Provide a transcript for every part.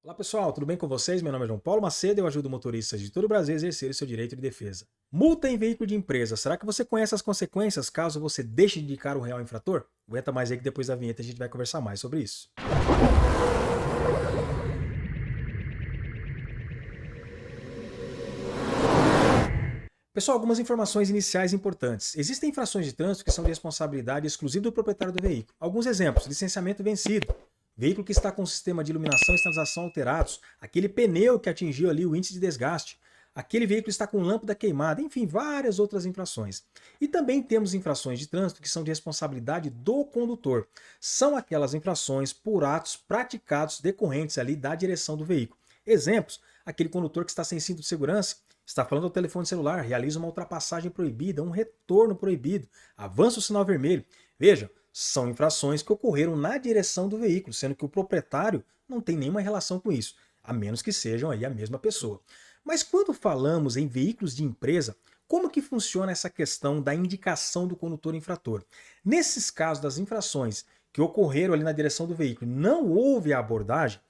Olá pessoal, tudo bem com vocês? Meu nome é João Paulo Macedo e eu ajudo motoristas de todo o Brasil a exercer o seu direito de defesa. Multa em veículo de empresa. Será que você conhece as consequências caso você deixe de indicar o real infrator? Aguenta mais aí que depois da vinheta a gente vai conversar mais sobre isso. Pessoal, algumas informações iniciais importantes. Existem infrações de trânsito que são de responsabilidade exclusiva do proprietário do veículo. Alguns exemplos: licenciamento vencido, veículo que está com o sistema de iluminação e sinalização alterados, aquele pneu que atingiu ali o índice de desgaste, aquele veículo está com lâmpada queimada, enfim, várias outras infrações. E também temos infrações de trânsito que são de responsabilidade do condutor. São aquelas infrações por atos praticados decorrentes ali da direção do veículo. Exemplos: aquele condutor que está sem cinto de segurança, está falando ao telefone celular, realiza uma ultrapassagem proibida, um retorno proibido, avança o sinal vermelho. Veja, são infrações que ocorreram na direção do veículo, sendo que o proprietário não tem nenhuma relação com isso, a menos que sejam aí a mesma pessoa. Mas quando falamos em veículos de empresa, como que funciona essa questão da indicação do condutor infrator? Nesses casos das infrações que ocorreram ali na direção do veículo, não houve a abordagem,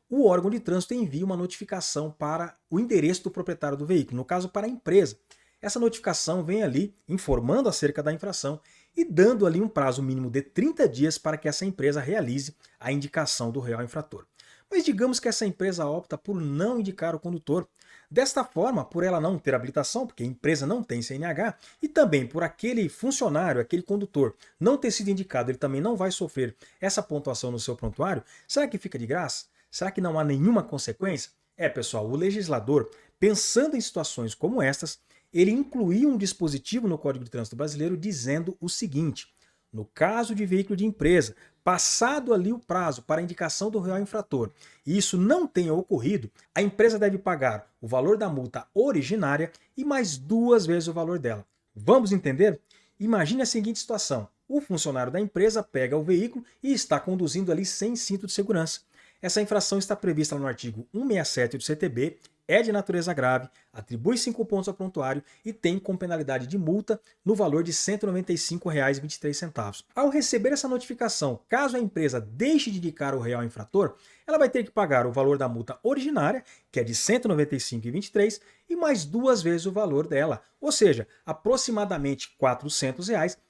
o órgão de trânsito envia uma notificação para o endereço do proprietário do veículo, no caso para a empresa. Essa notificação vem ali informando acerca da infração e dando ali um prazo mínimo de 30 dias para que essa empresa realize a indicação do real infrator. Mas digamos que essa empresa opta por não indicar o condutor. Desta forma, por ela não ter habilitação, porque a empresa não tem CNH, e também por aquele funcionário, aquele condutor, não ter sido indicado, ele também não vai sofrer essa pontuação no seu prontuário, será que fica de graça? Será que não há nenhuma consequência? Pessoal, o legislador, pensando em situações como estas, ele incluiu um dispositivo no Código de Trânsito Brasileiro dizendo o seguinte: no caso de veículo de empresa, passado ali o prazo para a indicação do real infrator, e isso não tenha ocorrido, a empresa deve pagar o valor da multa originária e mais 2 vezes o valor dela. Vamos entender? Imagine a seguinte situação: o funcionário da empresa pega o veículo e está conduzindo ali sem cinto de segurança. Essa infração está prevista no artigo 167 do CTB, é de natureza grave, atribui 5 pontos ao prontuário e tem com penalidade de multa no valor de R$ 195,23. Ao receber essa notificação, caso a empresa deixe de indicar o real infrator, ela vai ter que pagar o valor da multa originária, que é de R$ 195,23, e mais 2 vezes o valor dela, ou seja, aproximadamente R$ 400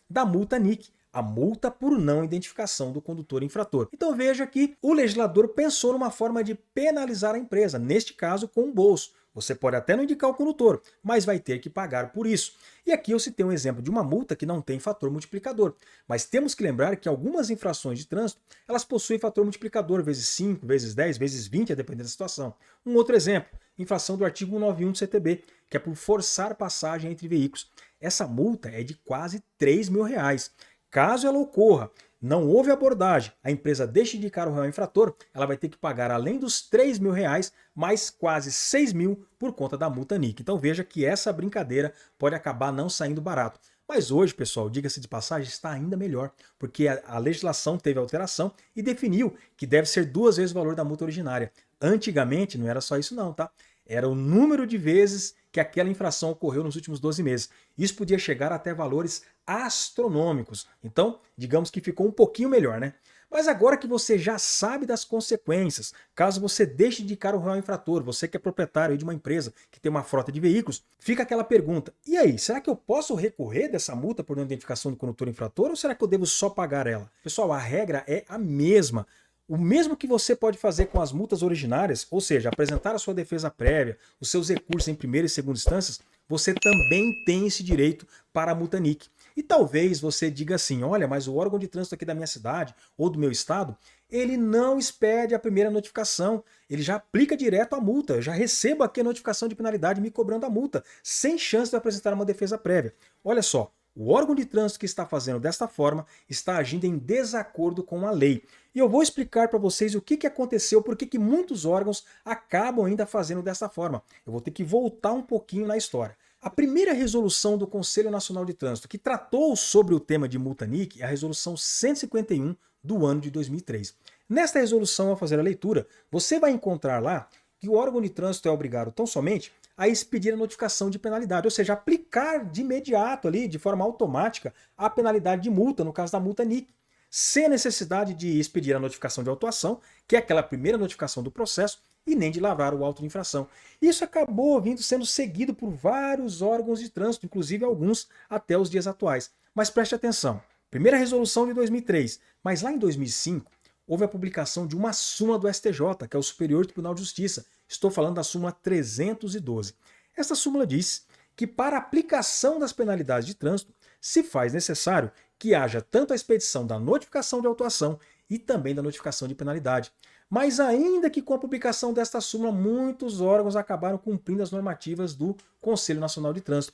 da multa NIC, a multa por não identificação do condutor infrator. Então veja que o legislador pensou numa forma de penalizar a empresa, neste caso com o bolso. Você pode até não indicar o condutor, mas vai ter que pagar por isso. E aqui eu citei um exemplo de uma multa que não tem fator multiplicador. Mas temos que lembrar que algumas infrações de trânsito, elas possuem fator multiplicador, vezes 5, vezes 10, vezes 20, a depender da situação. Um outro exemplo, infração do artigo 191 do CTB, que é por forçar passagem entre veículos. Essa multa é de quase R$ 3.000. Caso ela ocorra, não houve abordagem, a empresa deixa de indicar o real infrator, ela vai ter que pagar, além dos R$ 3.000, mais quase R$ 6.000 por conta da multa NIC. Então veja que essa brincadeira pode acabar não saindo barato. Mas hoje, pessoal, diga-se de passagem, está ainda melhor, porque a legislação teve alteração e definiu que deve ser 2 vezes o valor da multa originária. Antigamente não era só isso não, tá? Era o número de vezes que aquela infração ocorreu nos últimos 12 meses. Isso podia chegar até valores astronômicos. Então, digamos que ficou um pouquinho melhor, né? Mas agora que você já sabe das consequências, caso você deixe de indicar o real infrator, você que é proprietário de uma empresa que tem uma frota de veículos, fica aquela pergunta: e aí, será que eu posso recorrer dessa multa por não identificação do condutor infrator ou será que eu devo só pagar ela? Pessoal, a regra é a mesma. O mesmo que você pode fazer com as multas originárias, ou seja, apresentar a sua defesa prévia, os seus recursos em primeira e segunda instâncias, você também tem esse direito para a multa NIC. E talvez você diga assim: olha, mas o órgão de trânsito aqui da minha cidade ou do meu estado, ele não expede a primeira notificação, ele já aplica direto a multa, eu já recebo aqui a notificação de penalidade me cobrando a multa, sem chance de apresentar uma defesa prévia. Olha só, o órgão de trânsito que está fazendo desta forma está agindo em desacordo com a lei. E eu vou explicar para vocês o que aconteceu, por que muitos órgãos acabam ainda fazendo dessa forma. Eu vou ter que voltar um pouquinho na história. A primeira resolução do Conselho Nacional de Trânsito que tratou sobre o tema de multa NIC é a resolução 151 do ano de 2003. Nesta resolução, ao fazer a leitura, você vai encontrar lá que o órgão de trânsito é obrigado tão somente a expedir a notificação de penalidade, ou seja, aplicar de imediato ali, de forma automática, a penalidade de multa, no caso da multa NIC, sem a necessidade de expedir a notificação de autuação, que é aquela primeira notificação do processo, e nem de lavrar o auto de infração. Isso acabou sendo seguido por vários órgãos de trânsito, inclusive alguns até os dias atuais. Mas preste atenção, primeira resolução de 2003, mas lá em 2005 houve a publicação de uma súmula do STJ, que é o Superior Tribunal de Justiça. Estou falando da súmula 312. Esta súmula diz que para a aplicação das penalidades de trânsito se faz necessário que haja tanto a expedição da notificação de autuação e também da notificação de penalidade. Mas ainda que com a publicação desta súmula, muitos órgãos acabaram cumprindo as normativas do Conselho Nacional de Trânsito.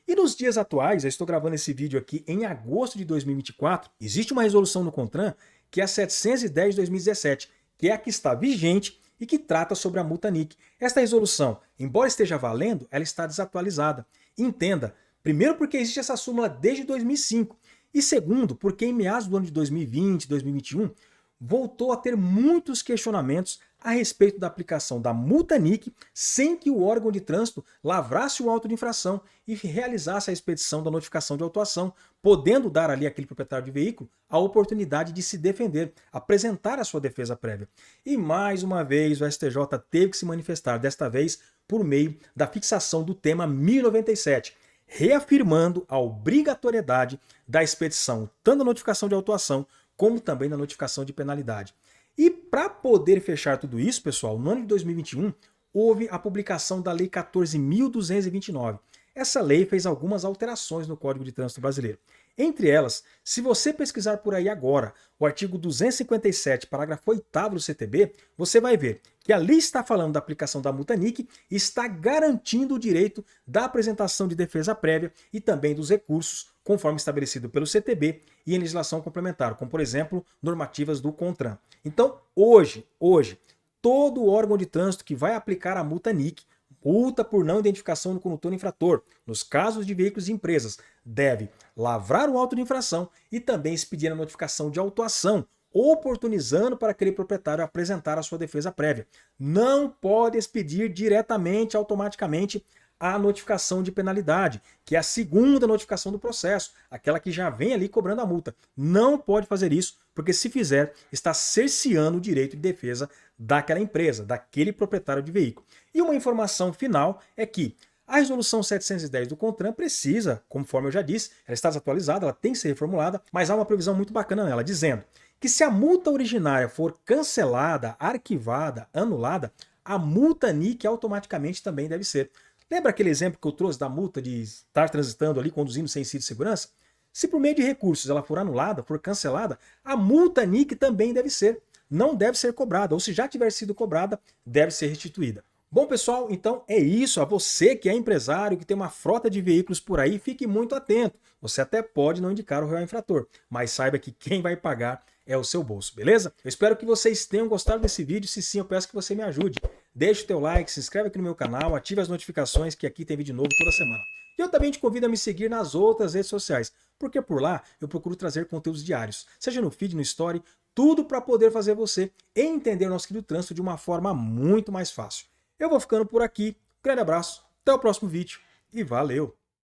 E nos dias atuais, eu estou gravando esse vídeo aqui em agosto de 2024, existe uma resolução no CONTRAN, que é a 710 de 2017, que é a que está vigente e que trata sobre a multa NIC. Esta resolução, embora esteja valendo, ela está desatualizada. Entenda, primeiro porque existe essa súmula desde 2005, e segundo porque em meados do ano de 2020, 2021, voltou a ter muitos questionamentos a respeito da aplicação da multa NIC sem que o órgão de trânsito lavrasse o auto de infração e realizasse a expedição da notificação de autuação, podendo dar ali àquele proprietário de veículo a oportunidade de se defender, apresentar a sua defesa prévia. E mais uma vez o STJ teve que se manifestar, desta vez por meio da fixação do tema 1097, reafirmando a obrigatoriedade da expedição tanto da notificação de autuação como também da notificação de penalidade. E para poder fechar tudo isso, pessoal, no ano de 2021, houve a publicação da Lei 14.229. Essa lei fez algumas alterações no Código de Trânsito Brasileiro. Entre elas, se você pesquisar por aí agora o artigo 257, parágrafo 8º do CTB, você vai ver que ali está falando da aplicação da multa NIC e está garantindo o direito da apresentação de defesa prévia e também dos recursos, conforme estabelecido pelo CTB e em legislação complementar, como por exemplo, normativas do CONTRAN. Então, hoje, todo órgão de trânsito que vai aplicar a multa NIC, multa por não identificação do condutor infrator, nos casos de veículos e empresas, deve lavrar o auto de infração e também expedir a notificação de autuação, oportunizando para aquele proprietário apresentar a sua defesa prévia. Não pode expedir diretamente, automaticamente, a notificação de penalidade, que é a segunda notificação do processo, aquela que já vem ali cobrando a multa. Não pode fazer isso, porque se fizer, está cerceando o direito de defesa daquela empresa, daquele proprietário de veículo. E uma informação final é que a resolução 710 do CONTRAN precisa, conforme eu já disse, ela está desatualizada, ela tem que ser reformulada, mas há uma previsão muito bacana nela, dizendo que se a multa originária for cancelada, arquivada, anulada, a multa NIC automaticamente também deve ser. Lembra aquele exemplo que eu trouxe da multa de estar transitando ali, conduzindo sem cinto de segurança? Se por meio de recursos ela for anulada, for cancelada, a multa NIC também deve ser. Não deve ser cobrada, ou se já tiver sido cobrada, deve ser restituída. Bom, pessoal, então é isso. A você que é empresário, que tem uma frota de veículos por aí, fique muito atento. Você até pode não indicar o real infrator, mas saiba que quem vai pagar é o seu bolso, beleza? Eu espero que vocês tenham gostado desse vídeo. Se sim, eu peço que você me ajude. Deixe o teu like, se inscreve aqui no meu canal, ative as notificações que aqui tem vídeo novo toda semana. E eu também te convido a me seguir nas outras redes sociais, porque por lá eu procuro trazer conteúdos diários, seja no feed, no story, tudo para poder fazer você entender o nosso querido trânsito de uma forma muito mais fácil. Eu vou ficando por aqui, grande abraço, até o próximo vídeo e valeu!